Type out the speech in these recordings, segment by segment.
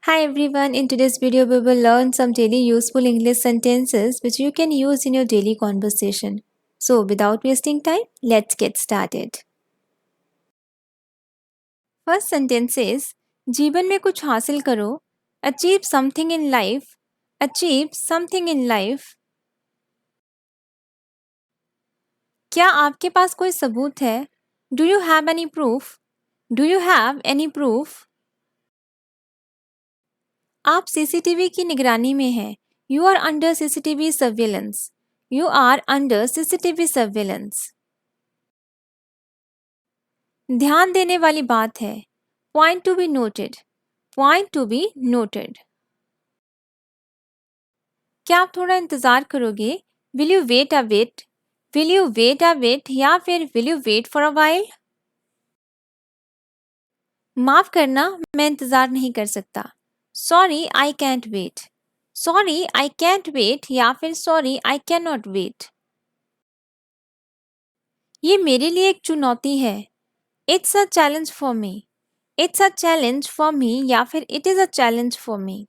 Hi everyone, in today's video we will learn some daily useful English sentences which you can use in your daily conversation. So without wasting time, let's get started. First sentence is जीवन में कुछ हासिल करो, achieve something in life, achieve something in life. क्या आपके पास कोई सबूत है? Do you have any proof? Do you have any proof? आप सीसीटीवी की निगरानी में हैं. You are under CCTV surveillance. You are under CCTV surveillance. ध्यान देने वाली बात है. Point to be noted. Point to be noted. क्या आप थोड़ा इंतज़ार करोगे? Will you wait a bit? Will you wait a bit या फिर Will you wait for a while? माफ़ करना, मैं इंतज़ार नहीं कर सकता. Sorry, I can't wait. Sorry, I can't wait या फिर Sorry, I cannot wait. ये मेरे लिए एक चुनौती है. It's a challenge for me. It's a challenge for me या फिर It is a challenge for me.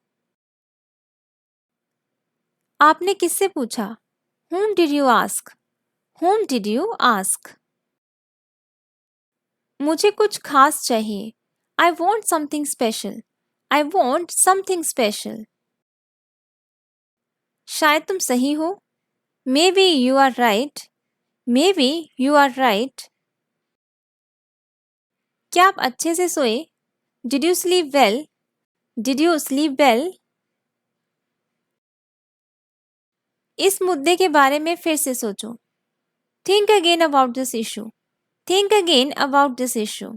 आपने किससे पूछा? Whom did you ask? Whom did you ask? मुझे कुछ खास चाहिए. I want something special. I want something special. शायद तुम सही हो. Maybe you are right. Maybe you are right. क्या आप अच्छे से सोए? Did you sleep well? Did you sleep well? इस मुद्दे के बारे में फिर से सोचो. Think again about this issue. Think again about this issue.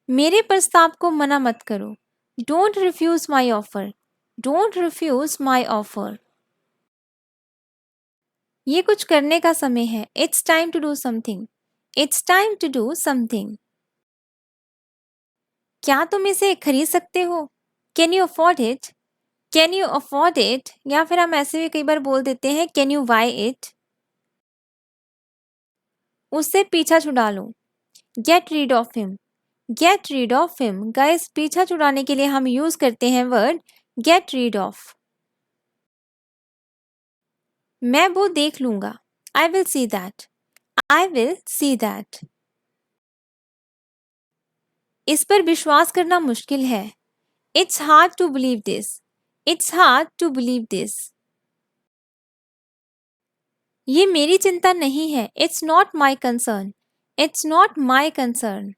मेरे प्रस्ताव को मना मत करो. Don't refuse my offer. Don't refuse my offer. ये कुछ करने का समय है. It's time to do something. It's time to do something. क्या तुम इसे खरीद सकते हो? Can you afford it? Can you afford it? या फिर हम ऐसे भी कई बार बोल देते हैं Can you buy it? उससे पीछा छुड़ा लो. Get rid of him. Get rid of him. Guys, पीछा छुड़ाने के लिए हम यूज करते हैं वर्ड get rid of. मैं वो देख लूंगा. I will see that. I will see that. इस पर विश्वास करना मुश्किल है. It's hard to believe this. It's hard to believe this. ये मेरी चिंता नहीं है. It's not my concern. It's not my concern.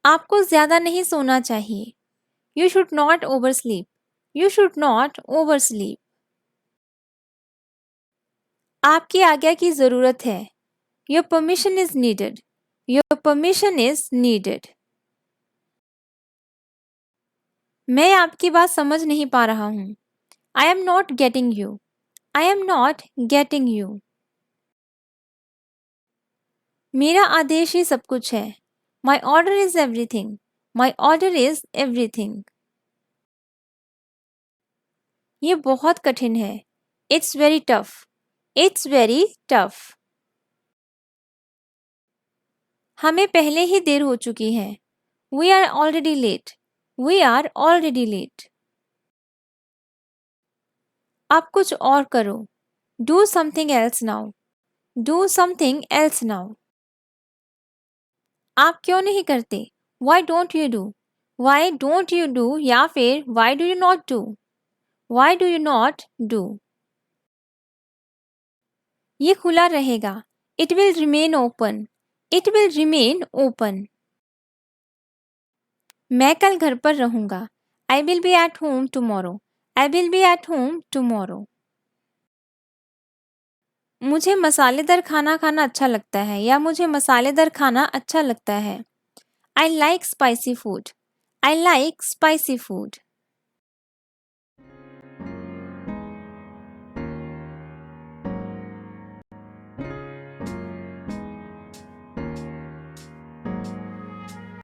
आपको ज्यादा नहीं सोना चाहिए. You should not oversleep. You should not oversleep. आपकी आज्ञा की जरूरत है. Your permission is needed. Your permission is needed. मैं आपकी बात समझ नहीं पा रहा हूँ. I am not getting you. I am not getting you. मेरा आदेश ही सब कुछ है. My order is everything. My order is everything. ये बहुत कठिन है. It's very tough. It's very tough. हमें पहले ही देर हो चुकी है. We are already late. We are already late. आप कुछ और करो. Do something else now. Do something else now. आप क्यों नहीं करते? Why don't you do? Why don't you do या फिर Why do you not do? Why do you not do? ये खुला रहेगा. It will remain open. It will remain open. मैं कल घर पर रहूंगा. I will be at home tomorrow. I will be at home tomorrow. मुझे मसालेदार खाना खाना अच्छा लगता है या मुझे मसालेदार खाना अच्छा लगता है. I like spicy food. I like spicy food.